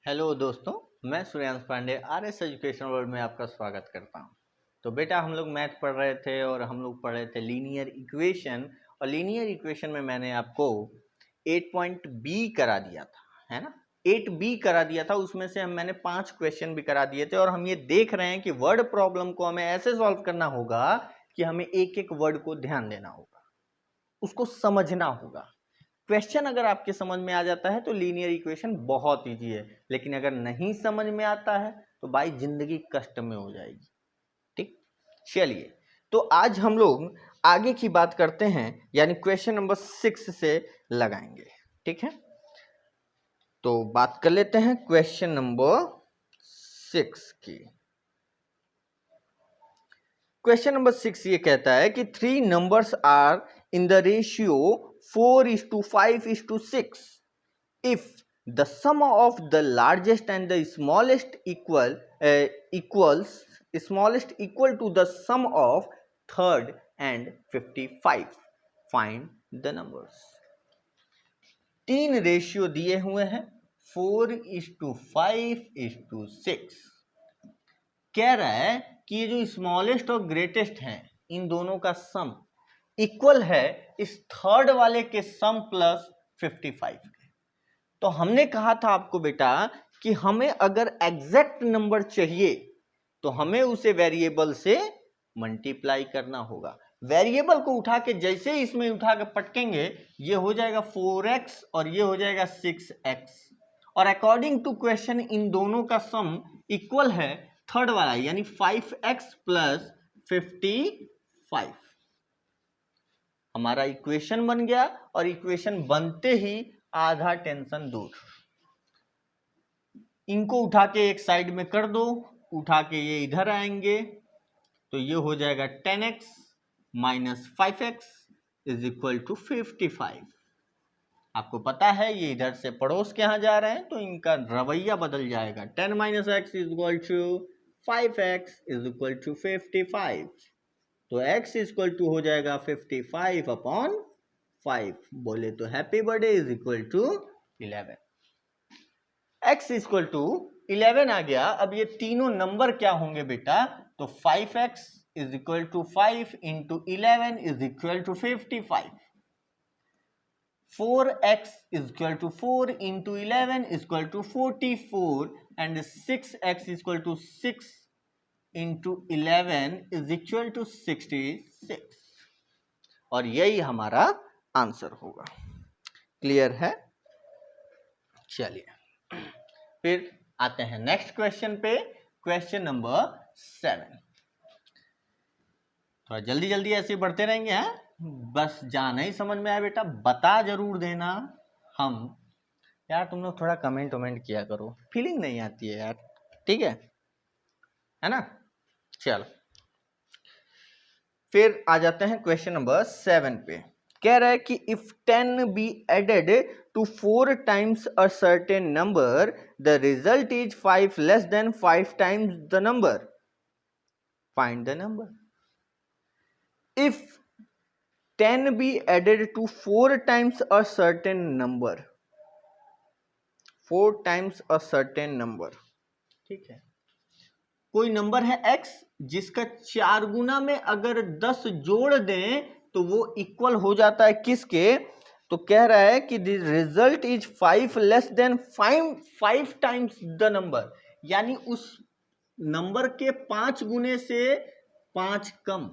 Hello दोस्तों, मैं Suryansh Pandey RS education world में आपका स्वागत करता हूं। तो बेटा हम लोग मैथ पढ़ रहे थे और हम लोग पढ़ रहे थे लीनियर इक्वेशन। और लीनियर इक्वेशन में मैंने आपको 8 पॉइंट बी करा दिया था, है ना। 8 बी करा दिया था, उसमें से मैंने 5 क्वेश्चन भी करा दिए थे। और हम ये देख रहे हैं कि वर्ड प्रॉब्लम को हमें ऐसे सॉल्व करना होगा कि हमें एक एक वर्ड को ध्यान देना होगा, उसको समझना होगा। क्वेश्चन अगर आपके समझ में आ जाता है तो लीनियर इक्वेशन बहुत इजी है, लेकिन अगर नहीं समझ में आता है तो भाई जिंदगी कष्ट में हो जाएगी। ठीक, चलिए तो आज हम लोग आगे की बात करते हैं, यानी क्वेश्चन नंबर 6 से लगाएंगे। ठीक है, तो बात कर लेते हैं क्वेश्चन नंबर 6 की। क्वेश्चन नंबर 6 ये कहता है कि 3 numbers are in the ratio 4:5:6 if the sum of the largest and the smallest equal to the sum of third and 55, find the numbers। 3 ratio दिए हुए हैं 4:5:6। कह रहा है कि ये जो स्मॉलेस्ट और ग्रेटेस्ट है इन दोनों का सम इक्वल है इस थर्ड वाले के सम प्लस 55 के। तो हमने कहा था आपको बेटा कि हमें अगर एग्जैक्ट नंबर चाहिए तो हमें उसे वेरिएबल से मल्टीप्लाई करना होगा। वेरिएबल को उठा के जैसे इसमें उठा के पटकेंगे ये हो जाएगा 4x और ये हो जाएगा 6x। और अकॉर्डिंग टू क्वेश्चन इन दोनों का सम इक्वल है थर्ड वाला, यानी 5x प्लस 55। हमारा इक्वेशन बन गया और इक्वेशन बनते ही आधा टेंशन दूर। इनको उठा के एक साइड में कर दो, उठा के ये इधर आएंगे तो ये हो जाएगा 10x minus 5x is equal to 55। आपको पता है ये इधर से पड़ोस के यहां जा रहे हैं तो इनका रवैया बदल जाएगा। 10 minus x is equal to 5x is equal to 55। तो x इज इक्वल टू हो जाएगा 55 अपॉन 5। बोले तो happy birthday is equal to 11। x is equal to 11 आ गया। अब ये तीनों नंबर क्या होंगे बेटा, तो 5x is equal to 5 into 11 is equal to 55। 4x is equal to 4 into 11 is equal to 44 and 6x is equal to 6 into 11 is equal to 66। और यही हमारा आंसर होगा। क्लियर है? चलिए फिर आते हैं नेक्स्ट क्वेश्चन पे, क्वेश्चन नंबर 7। थोड़ा जल्दी जल्दी ऐसे बढ़ते रहेंगे हैं, बस जहां नहीं समझ में आए बेटा बता जरूर देना। हम यार तुम लोग थोड़ा कमेंट वमेंट किया करो, फीलिंग नहीं आती है यार, ठीक है ना। चलो फिर आ जाते हैं क्वेश्चन नंबर 7 पे। कह रहा है कि if 10 be added to 4 times a certain number the result is 5 less than 5 times the number, find the number. If 10 be added to 4 times a certain number, 4 times a certain number, ठीक है। कोई number है x जिसका 4 गुना में अगर 10 जोड़ दें तो वो इक्वल हो जाता है किसके, तो कह रहा है कि the result is 5 less than 5 times the number, यानी उस नंबर के 5 गुने से 5 कम।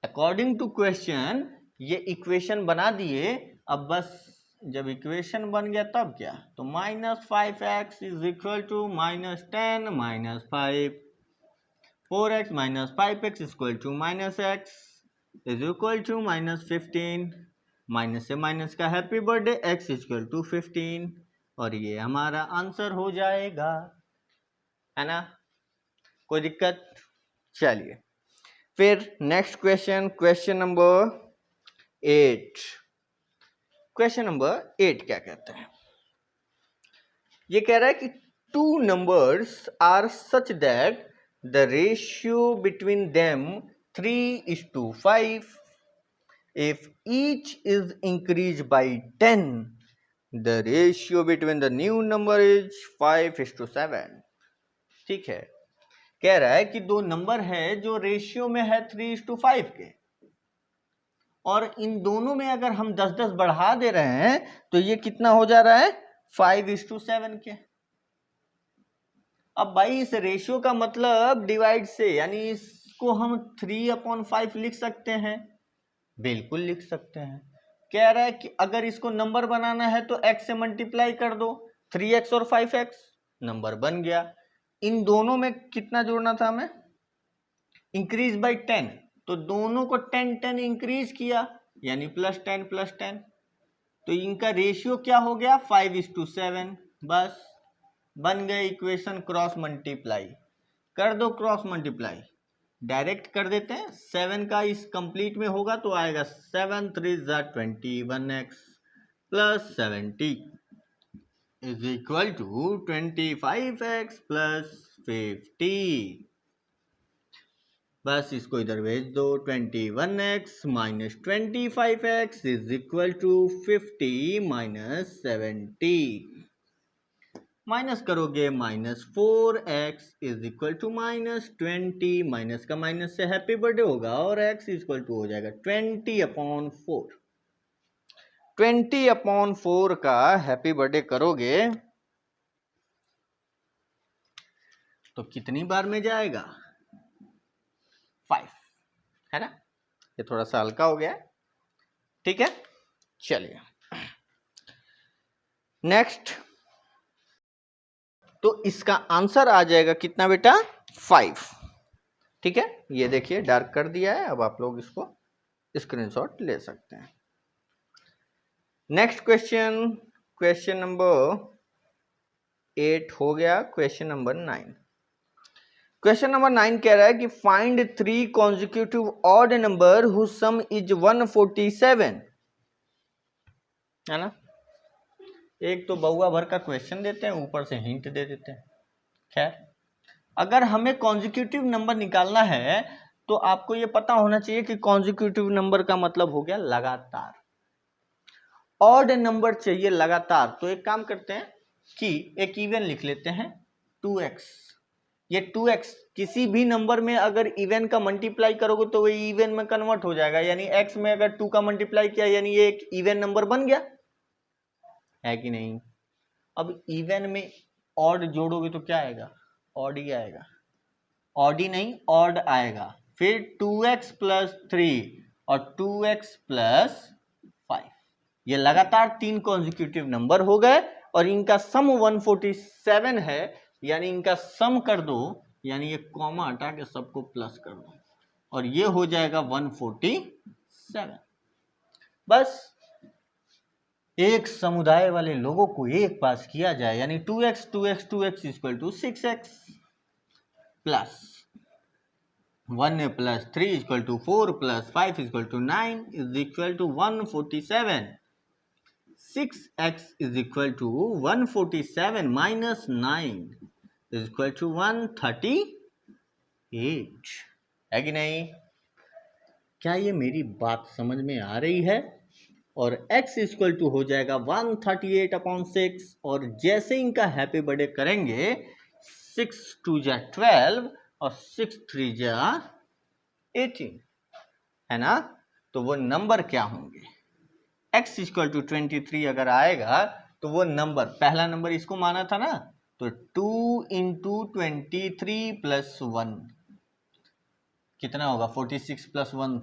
अकॉर्डिंग टू क्वेश्चन ये इक्वेशन बना दिए। अब बस जब इक्वेशन बन गया तब क्या, तो -5x is equal to -10 minus 5, 4x minus 5x is equal to -x is equal to -15, minus से माइनस का happy birthday x is equal to 15। और ये हमारा आंसर हो जाएगा, है ना। कोई दिक्कत? चलिए फिर next question, question number 8। Question number 8 क्या कहता है, ये कह रहा है कि 2 numbers are such that the ratio between them 3:5 if each is increased by 10 the ratio between the new number is 5:7। ठीक है, कह रहा है कि दो नंबर है जो रेशियो में है 3:5 के, और इन दोनों में अगर हम 10-10 बढ़ा दे रहे हैं तो ये कितना हो जा रहा है 5:7 के। अब भाई इस रेशियो का मतलब डिवाइड से, यानी इसको हम 3/5 लिख सकते हैं, बिल्कुल लिख सकते हैं। कह रहा है कि अगर इसको नंबर बनाना है तो x से मल्टीप्लाई कर दो, 3x और 5x नंबर बन गया। इन दोनों में कितना जोड़ना था हमें, इंक्रीज बाय 10, तो दोनों को 10 इंक्रीज किया, यानी +10 तो इनका रेशियो क्या हो गया 5:7। बस बन गए इक्वेशन, क्रॉस मल्टीप्लाई कर दो, क्रॉस मल्टीप्लाई डायरेक्ट कर देते हैं। 7 का इस कंप्लीट में होगा तो आएगा 7 3 21x plus 70 is equal to 25x plus 50। बस इसको इधर भेज दो, 21x minus 25x is equal to 50 minus 70। Minus करोगे -4x is equal to -20, minus का माइनस से हैप्पी बर्थडे होगा और x इक्वल टू हो जाएगा 20/4। 20/4 का हैप्पी बर्थडे करोगे तो कितनी बार में जाएगा 5, है ना। ये थोड़ा सा हल्का हो गया, ठीक है। चलिए नेक्स्ट, तो इसका आंसर आ जाएगा कितना बेटा 5। ठीक है, ये देखिए डार्क कर दिया है, अब आप लोग इसको स्क्रीनशॉट ले सकते हैं। नेक्स्ट क्वेश्चन, क्वेश्चन नंबर 8 हो गया। क्वेश्चन नंबर 9, क्वेश्चन नंबर 9 कह रहा है कि find 3 consecutive odd number whose sum is 147, है ना। एक तो बहुआ भर का क्वेश्चन देते हैं, ऊपर से हिंट दे देते हैं। खैर, अगर हमें कॉन्जिक्यूटिव नंबर निकालना है तो आपको यह पता होना चाहिए कि कॉन्जिक्यूटिव नंबर का मतलब हो गया लगातार। ऑड नंबर चाहिए लगातार, तो एक काम करते हैं कि एक इवन लिख लेते हैं 2x। ये 2x किसी भी नंबर में अगर इवन का मल्टीप्लाई करोगे तो वो इवन में कन्वर्ट हो जाएगा, यानी x में अगर 2 का मल्टीप्लाई किया यानी ये एक इवन नंबर बन गया, है कि नहीं। अब इवन में ऑड जोड़ोगे तो क्या आएगा, ऑड ही आएगा, ऑड ही नहीं ऑड आएगा। फिर 2x प्लस 3 और 2x प्लस 5, ये लगातार 3 कॉन्जिक्यूटिव नंबर हो गए और इनका सम 147 है, यानी इनका सम कर दो, यानी ये कॉमा हटा के सबको प्लस कर दो और ये हो जाएगा 147। बस एक समुदाय वाले लोगों को एक पास किया जाए, यानी 2x equal to 6x plus 1 plus 3 equal to 4 plus 5 equal to 9 is equal to 147। 6x is equal to 147 minus 9 is equal to 138, है कि नहीं। क्या ये मेरी बात समझ में आ रही है। और x इक्वल टू हो जाएगा 138/6, और जैसे इनका हैप्पी बर्थडे करेंगे 6 2 जा 12 और 6 3 जा 18, है ना। तो वो नंबर क्या होंगे, x इक्वल टू 23 अगर आएगा तो वो नंबर, पहला नंबर इसको माना था ना, तो 2 इंटू 23 प्लस 1 कितना होगा 46 प्लस 1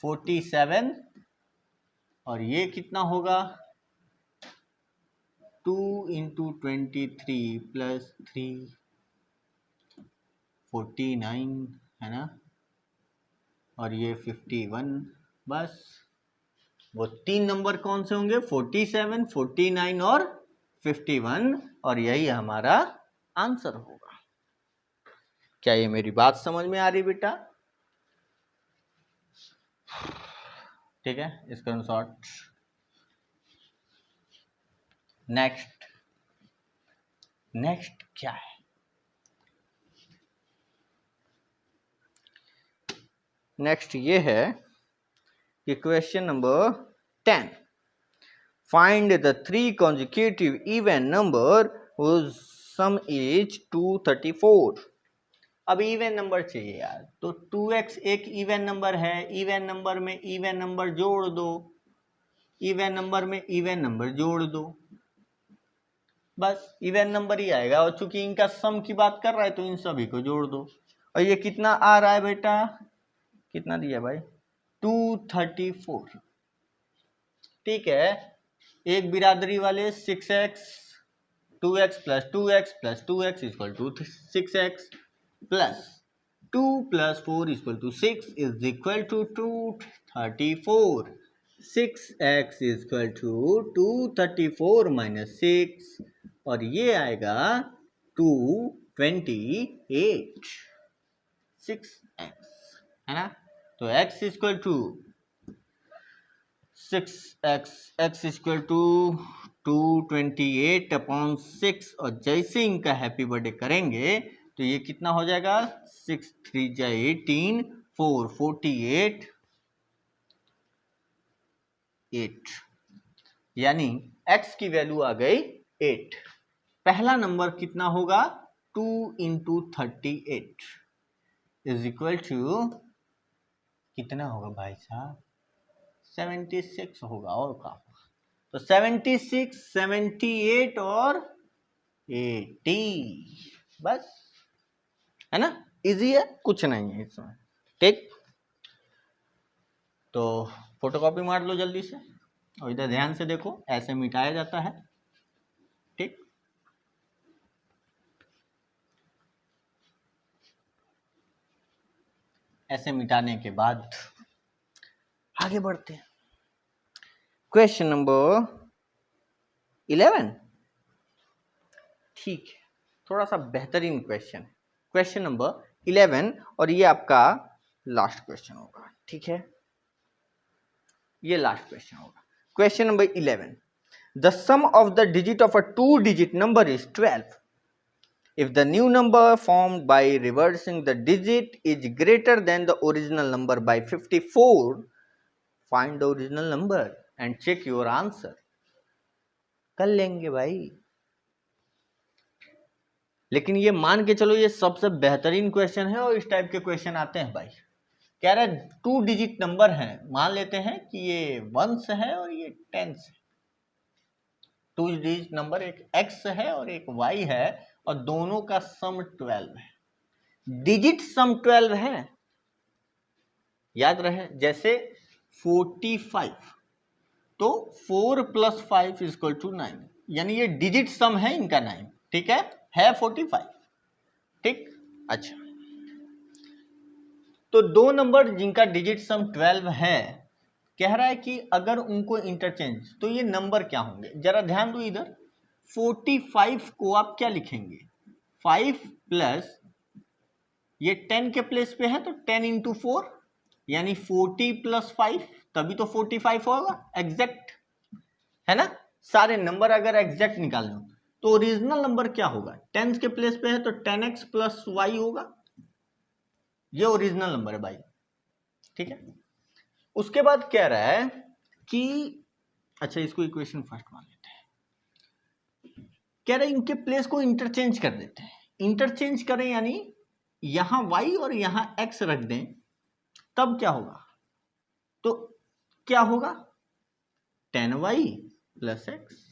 47 और ये कितना होगा 2 इंटू 23 प्लस 3 49, है ना, और ये 51। बस वो 3 नंबर कौन से होंगे 47, 49 और 51, और यही हमारा आंसर होगा। क्या ये मेरी बात समझ में आ रही बेटा, ठीक है, स्क्रीनशॉट। नेक्स्ट क्या है, नेक्स्ट ये है कि question number 10 Find the 3 consecutive even number whose sum is 234. अब इवन नंबर चाहिए यार, तो 2x एक इवन नंबर है, इवन नंबर में इवन नंबर जोड़ दो, इवन नंबर में इवन नंबर जोड़ दो, बस इवन नंबर ही आएगा। और चूंकि इनका सम की बात कर रहा है तो इन सभी को जोड़ दो। और ये कितना आ रहा है बेटा, कितना दिया भाई, 234। ठीक है, एक बिरादरी वाले 6x, 2x plus 2x plus 2x equal to 6x plus 2 plus 4 equal to 6 is equal to 234। 6x equal to 234 minus 6, और ये आएगा 228। 6x है ना, तो x equal to 6x, x equal to 228 upon 6, और जैसे इनका हैप्पी बर्थडे करेंगे तो ये कितना हो जाएगा, 6 3 जा 18, 4 48, 8, यानी x की वैल्यू आ गई 8। पहला नंबर कितना होगा, 2 इंटू 38 इज इक्वल टू कितना होगा भाई साहब, 76 होगा, और क्या होगा, तो 76, 78 और 80, बस, है ना, इजी है, कुछ नहीं है इसमें। ठीक, तो फोटोकॉपी मार लो जल्दी से, और इधर ध्यान से देखो, ऐसे मिटाया जाता है। ठीक, ऐसे मिटाने के बाद आगे बढ़ते हैं। Question number 11। ठीक है, थोड़ा सा बेहतरीन क्वेश्चन है, क्वेश्चन नंबर 11, और ये आपका लास्ट क्वेश्चन होगा। ठीक है, ये लास्ट क्वेश्चन होगा। Question number 11, the sum of the digit of a 2 digit number is 12 if the new number formed by reversing the digit is greater than the original number by 54, find the original number and check your answer। कर लेंगे भाई, लेकिन ये मान के चलो ये सबसे बेहतरीन क्वेश्चन है, और इस टाइप के क्वेश्चन आते हैं भाई। कह रहे 2 डिजिट नंबर है, मान लेते हैं कि ये 1s है और ये 10s है। 2 डिजिट नंबर, एक x है और एक y है, और दोनों का सम 12 है, डिजिट सम 12 है, याद रहे। जैसे 45, तो 4 प्लस 5 इक्वल टू 9, यानी ये डिजिट सम है इनका 9। ठीक है 45। ठीक, अच्छा, तो दो नंबर जिनका डिजिट सम 12 है, कह रहा है कि अगर उनको इंटरचेंज, तो ये नंबर क्या होंगे, जरा ध्यान दो इधर। 45 को आप क्या लिखेंगे, 5 प्लस ये 10 के प्लेस पे है तो 10 इंटू 4, यानी 40 प्लस 5, तभी तो 45 होगा, एग्जैक्ट है ना। सारे नंबर अगर एग्जैक्ट निकाल लो तो ओरिजिनल नंबर क्या होगा, 10 के प्लेस पे है तो 10x प्लस y होगा, ये ओरिजिनल नंबर है भाई। ठीक है, उसके बाद कह रहा है कि अच्छा इसको इक्वेशन फर्स्ट मान लेते हैं, कह रहे हैं इनके प्लेस को इंटरचेंज कर देते हैं। इंटरचेंज करें यानी यहां y और यहां x रख दें, तब क्या होगा, तो क्या होगा 10y प्लस x।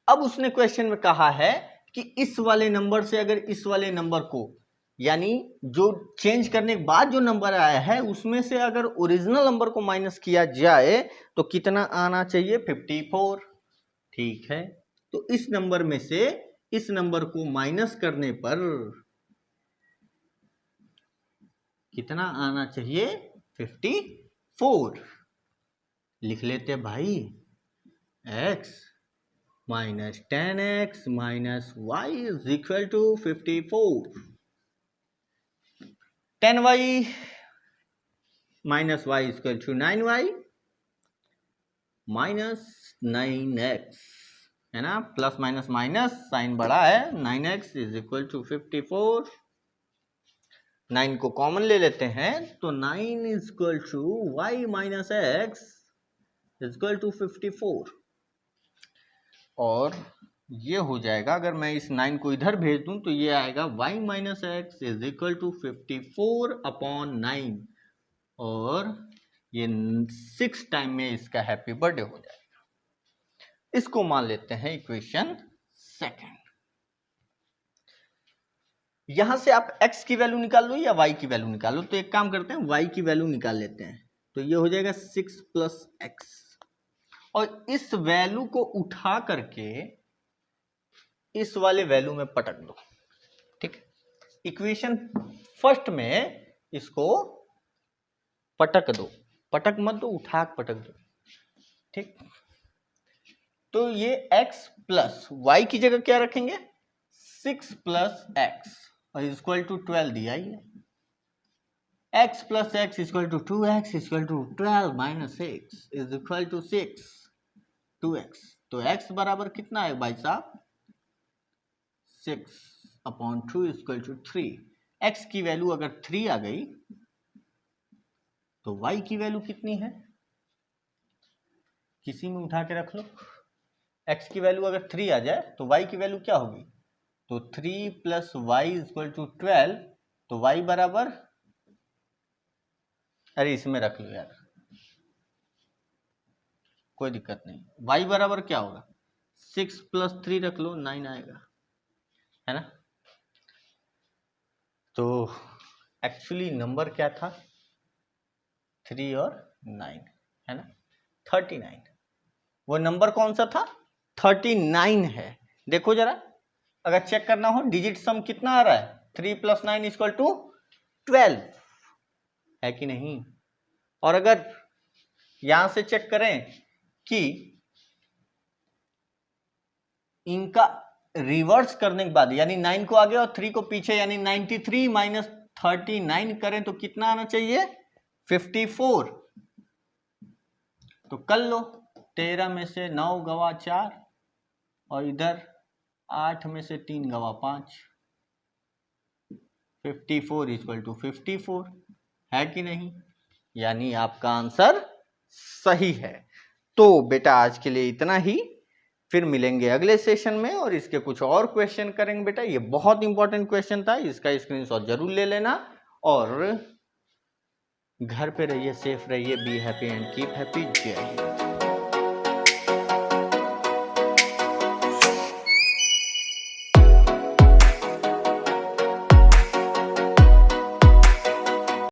अब उसने क्वेश्चन में कहा है कि इस वाले नंबर से अगर इस वाले नंबर को, यानी जो चेंज करने के बाद जो नंबर आया है उसमें से अगर ओरिजिनल नंबर को माइनस किया जाए तो कितना आना चाहिए, 54। ठीक है, तो इस नंबर में से इस नंबर को माइनस करने पर कितना आना चाहिए, 54। लिख लेते भाई, x minus 10x minus y is equal to 54। 10y minus y is equal to 9y minus 9x, है ना, प्लस माइनस माइनस साइन बड़ा है, 9x इज इक्वल टू 54। 9 को कॉमन ले लेते हैं तो 9 is equal to y minus x is equal to 54 और ये हो जाएगा, अगर मैं इस 9 को इधर भेज दूं तो ये आएगा y minus x is equal to 54/9 और ये 6 टाइम में इसका हैप्पी बर्थडे हो जाएगा। इसको मान लेते हैं इक्वेशन सेकंड। यहां से आप x की वैल्यू निकाल लो या y की वैल्यू निकाल लो, तो एक काम करते हैं y की वैल्यू निकाल लेते हैं, तो ये हो जाएगा 6 प्लस एक्स और इस वैल्यू को उठा करके इस वाले वैल्यू में पटक दो। ठीक, इक्वेशन फर्स्ट में इसको पटक दो, पटक मत दो, उठा पटक दो। ठीक, तो ये x प्लस y की जगह क्या रखेंगे, 6 प्लस एक्स और इक्वल टू 12 दिया ही है। x plus x equal to 2x equal to 12 minus 6 is equal to 6 2x। तो x बराबर कितना है भाई साहब, 6/2 इक्वल टू 3। x की वैल्यू अगर 3 आ गई तो y की वैल्यू कितनी है, किसी में उठा के रख लो। x की वैल्यू अगर 3 आ जाए तो y की वैल्यू क्या होगी, तो 3 प्लस वाई इक्वल टू 12, तो y बराबर, अरे इसमें रख लो यार, कोई दिक्कत नहीं, y बराबर क्या होगा, 6 प्लस 3 रख लो, 9 आएगा, है ना। तो एक्चुअली नंबर क्या था, 3 और 9, है ना, 39। वो नंबर कौन सा था, 39 है। देखो जरा, अगर चेक करना हो डिजिट सम कितना आ रहा है, 3 प्लस 9 इक्वल टू 12 है कि नहीं। और अगर यहां से चेक करें कि इनका रिवर्स करने के बाद, यानी 9 को आगे और 3 को पीछे, यानी 93 माइनस 39 करें तो कितना आना चाहिए, 54। तो कर लो, 13 में से 9 गवा 4 और इधर 8 में से 3 गवा 5, 54 इक्वल टू 54 है कि नहीं, यानी आपका आंसर सही है। तो बेटा आज के लिए इतना ही, फिर मिलेंगे अगले सेशन में और इसके कुछ और क्वेश्चन करेंगे। बेटा ये बहुत इंपॉर्टेंट क्वेश्चन था, इसका स्क्रीनशॉट जरूर ले लेना और घर पे रहिए, सेफ रहिए, be happy and keep happy. जय हिंद।